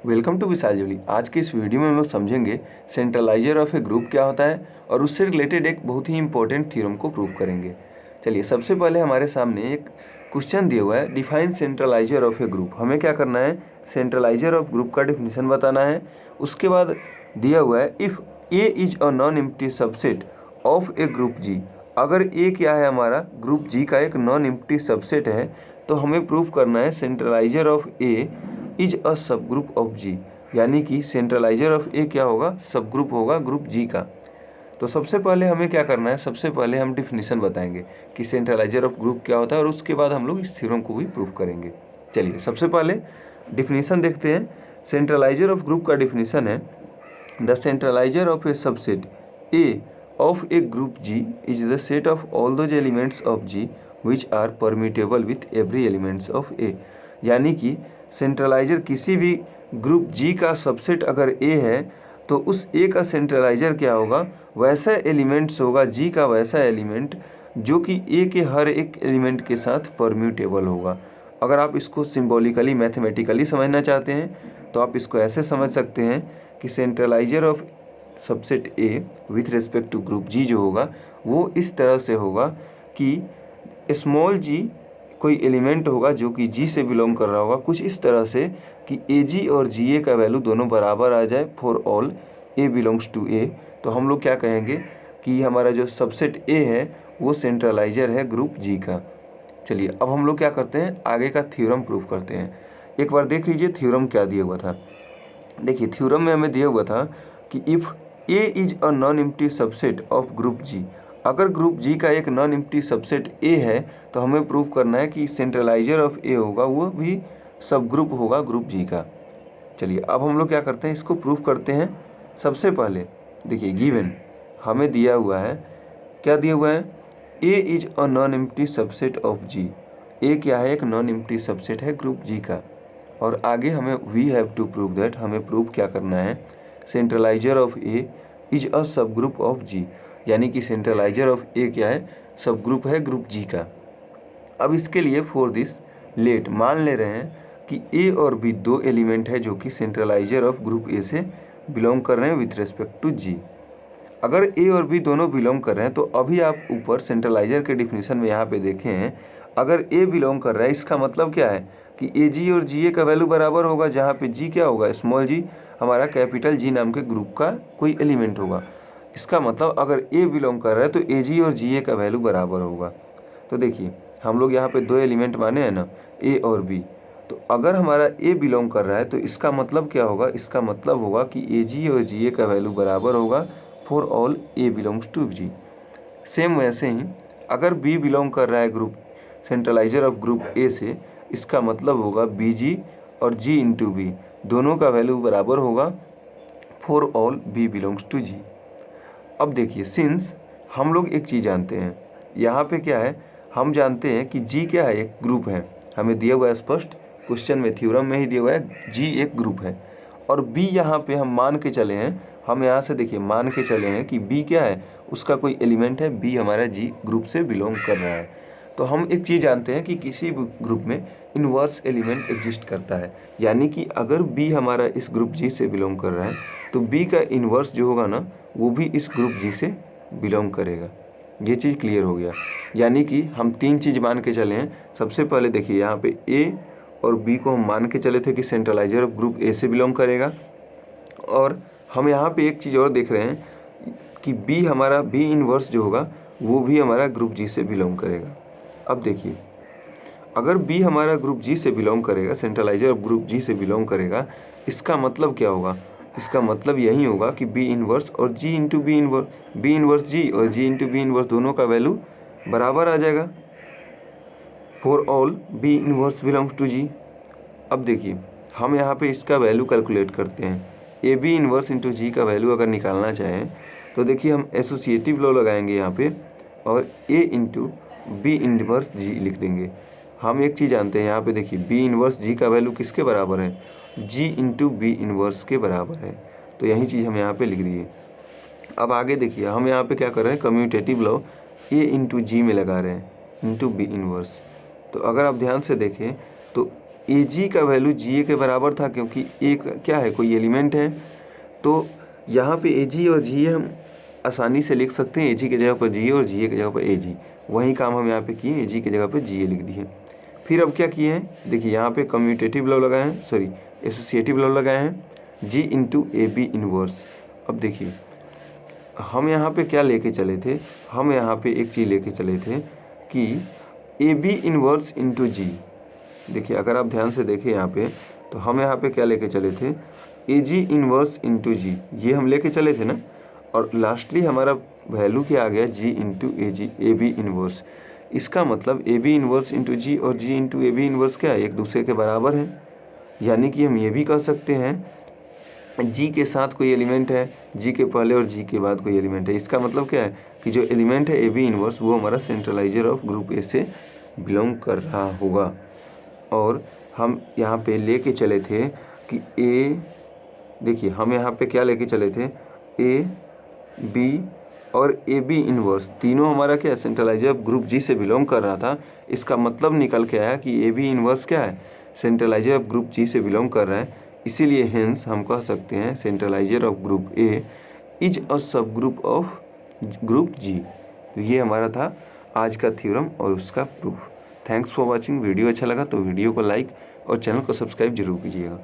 Welcome to विशाल जोली। आज के इस वीडियो में हम लोग समझेंगे सेंट्रलाइजर ऑफ ए ग्रुप क्या होता है और उससे रिलेटेड एक बहुत ही इंपॉर्टेंट थ्योरम को प्रूव करेंगे। चलिए, सबसे पहले हमारे सामने एक क्वेश्चन दिया हुआ है, define centraliser of a group. हमें क्या करना है, सेंट्रलाइजर ऑफ ग्रुप का डिफिनीशन बताना है। उसके बाद दिया हुआ है, if A is a non empty subset of a group G. अगर ए क्या है, हमारा ग्रुप जी का एक नॉन एम्प्टी सबसेट है, तो हमें प्रूव करना है centraliser of A is a subgroup of जी। यानी कि सेंट्रलाइजर ऑफ ए क्या होगा, सब ग्रुप होगा ग्रुप जी का। तो सबसे पहले हमें क्या करना है, सबसे पहले हम डिफिनीशन बताएंगे कि सेंट्रलाइजर ऑफ ग्रुप क्या होता है और उसके बाद हम लोग इस थ्योरम को भी प्रूव करेंगे। चलिए, सबसे पहले डिफिनीशन देखते हैं। सेंट्रलाइजर ऑफ ग्रुप का डिफिनीशन है, the centraliser of a subset A of a group G is the set of all those elements of G which are permutable with every elements of A. यानी कि सेंट्रलाइजर किसी भी group G का subset अगर ए है तो उस ए का सेंट्रलाइजर क्या होगा, वैसा एलिमेंट्स होगा जी का, वैसा एलिमेंट जो कि ए के हर एक एलिमेंट के साथ परम्यूटेबल होगा। अगर आप इसको सिंबॉलिकली मैथमेटिकली समझना चाहते हैं तो आप इसको ऐसे समझ सकते हैं कि centraliser of subset A with respect to group G जो होगा वो इस तरह से होगा कि स्मॉल जी कोई एलिमेंट होगा जो कि जी से बिलोंग कर रहा होगा, कुछ इस तरह से कि ए जी और जी ए का वैल्यू दोनों बराबर आ जाए for all a belongs to A. तो हम लोग क्या कहेंगे कि हमारा जो सबसेट ए है वो सेंट्रलाइजर है ग्रुप जी का। चलिए, अब हम लोग क्या करते हैं, आगे का थ्योरम प्रूफ करते हैं। एक बार देख लीजिए थ्योरम क्या दिया हुआ था। देखिए, थ्योरम में हमें दिया हुआ था कि if A is a non empty subset of group G. अगर ग्रुप जी का एक नॉन एम्प्टी सबसेट ए है तो हमें प्रूव करना है कि सेंट्रलाइजर ऑफ ए होगा वो भी सब ग्रुप होगा ग्रुप जी का। चलिए, अब हम लोग क्या करते हैं, इसको प्रूव करते हैं। सबसे पहले देखिए, गिवन हमें दिया हुआ है, क्या दिया हुआ है, A is a non empty subset of G. A क्या है, एक नॉन एम्प्टी सबसेट है ग्रुप जी का। और आगे हमें we have to prove that, हमें प्रूव क्या करना है, centraliser of A is a subgroup of जी। यानी कि सेंट्रलाइजर ऑफ ए क्या है, सब ग्रुप है ग्रुप जी का। अब इसके लिए फॉर दिस लेट मान ले रहे हैं कि ए और बी दो एलिमेंट है जो कि सेंट्रलाइजर ऑफ ग्रुप ए से बिलोंग कर रहे हैं विथ रिस्पेक्ट टू जी। अगर ए और बी दोनों बिलोंग कर रहे हैं तो अभी आप ऊपर सेंट्रलाइजर के डिफिनीशन में यहाँ पे देखे हैं, अगर ए बिलोंग कर रहा है इसका मतलब क्या है कि ए जी और जी ए का वैल्यू बराबर होगा, जहाँ पे जी क्या होगा, स्मॉल जी हमारा कैपिटल जी नाम के ग्रुप का कोई एलिमेंट होगा। इसका मतलब अगर ए बिलोंग कर रहा है तो ए जी और जी ए का वैल्यू बराबर होगा। तो देखिए, हम लोग यहाँ पे दो एलिमेंट माने हैं ना, ए और बी। तो अगर हमारा ए बिलोंग कर रहा है तो इसका मतलब क्या होगा, इसका मतलब होगा कि ए जी और जी ए का वैल्यू बराबर होगा for all a belongs to g. Same वैसे ही अगर बी बिलोंग कर रहा है group centraliser of group a से, इसका मतलब होगा बी जी और जी इंटू बी दोनों का वैल्यू बराबर होगा for all b belongs to G. अब देखिए, सिंस हम लोग एक चीज़ जानते हैं, यहाँ पे क्या है, हम जानते हैं कि जी क्या है, एक ग्रुप है। हमें दिया हुआ है स्पष्ट क्वेश्चन में, थ्योरम में ही दिया हुआ है जी एक ग्रुप है। और बी यहाँ पे हम मान के चले हैं, हम यहाँ से देखिए मान के चले हैं कि बी क्या है, उसका कोई एलिमेंट है, बी हमारा जी ग्रुप से बिलोंग कर रहा है। तो हम एक चीज़ जानते हैं कि किसी भी ग्रुप में इन्वर्स एलिमेंट एग्जिस्ट करता है। यानी कि अगर बी हमारा इस ग्रुप जी से बिलोंग कर रहा है तो बी का इन्वर्स जो होगा ना वो भी इस ग्रुप जी से बिलोंग करेगा। ये चीज़ क्लियर हो गया। यानी कि हम तीन चीज़ मान के चले हैं। सबसे पहले देखिए, यहाँ पे ए और बी को हम मान के चले थे कि सेंट्रलाइजर ऑफ ग्रुप ए से बिलोंग करेगा। और हम यहाँ पे एक चीज़ और देख रहे हैं कि बी हमारा बी इन्वर्स जो होगा वो भी हमारा ग्रुप जी से बिलोंग करेगा। अब देखिए, अगर बी हमारा ग्रुप जी से बिलोंग करेगा, सेंट्रलाइजर ऑफ ग्रुप जी से बिलोंग करेगा, इसका मतलब क्या होगा, इसका मतलब यही होगा कि बी इन्वर्स और जी इंटू बी इन्वर्स जी और जी इंटू बी इन्वर्स दोनों का वैल्यू बराबर आ जाएगा for all b inverse belongs to G. अब देखिए, हम यहाँ पे इसका वैल्यू कैलकुलेट करते हैं। ए बी इन्वर्स इंटू जी का वैल्यू अगर निकालना चाहें तो देखिए हम एसोसिएटिव लॉ लगाएंगे यहाँ पे और ए इंटू बी इन्वर्स जी लिख देंगे। हम एक चीज़ जानते हैं, यहाँ पे देखिए बी इन्वर्स जी का वैल्यू किसके बराबर है, जी इंटू बी इन्वर्स के बराबर है। तो यही चीज़ हम यहाँ पे लिख दिए। अब आगे देखिए, हम यहाँ पे क्या कर रहे हैं, कम्यूटेटिव लॉ ए इंटू जी में लगा रहे हैं इंटू बी इन्वर्स। तो अगर आप ध्यान से देखें तो ए जी का वैल्यू जी ए के बराबर था, क्योंकि एक क्या है, कोई एलिमेंट है। तो यहाँ पे ए जी और जी ए हम आसानी से लिख सकते हैं, ए जी की जगह पर जी ए और जी ए की जगह पर ए जी। वही काम हम यहाँ पे किए, ए जी की जगह पर जी ए लिख दिए। फिर अब क्या किए हैं, देखिए यहाँ पे कम्यूटेटिव लॉ लगाए हैं, सॉरी एसोसिएटिव लॉ लगाए हैं, जी इंटू ए बी इनवर्स। अब देखिए हम यहाँ पे क्या लेके चले थे, हम यहाँ पे एक चीज़ लेके चले थे कि ए बी इनवर्स इंटू जी। देखिए अगर आप ध्यान से देखें यहाँ पे, तो हम यहाँ पे क्या लेके चले थे, ए जी इनवर्स इंटू जी, ये हम लेके चले थे ना। और लास्टली हमारा वैल्यू क्या आ गया, g into a g, a b inverse. इसका मतलब a b inverse into g और g into a b inverse क्या है, एक दूसरे के बराबर है। यानी कि हम ये भी कह सकते हैं जी के साथ कोई एलिमेंट है, जी के पहले और जी के बाद कोई एलिमेंट है। इसका मतलब क्या है कि जो एलिमेंट है ए बी इनवर्स वो हमारा सेंट्रलाइजर ऑफ ग्रुप ए से बिलोंग कर रहा होगा। और हम यहाँ पे लेके चले थे कि ए, देखिए हम यहाँ पे क्या लेके चले थे, ए बी और ए बी इनवर्स तीनों हमारा क्या है, सेंट्रलाइजर ऑफ ग्रुप जी से बिलोंग कर रहा था। इसका मतलब निकल के आया कि ए बी इनवर्स क्या है, सेंट्रलाइजर ऑफ ग्रुप जी से बिलोंग कर रहा है। इसीलिए हेंस हम कह सकते हैं centraliser of group A is a subgroup of group जी। तो ये हमारा था आज का थ्योरम और उसका proof. Thanks for watching. Video अच्छा लगा तो वीडियो को लाइक और चैनल को सब्सक्राइब जरूर कीजिएगा।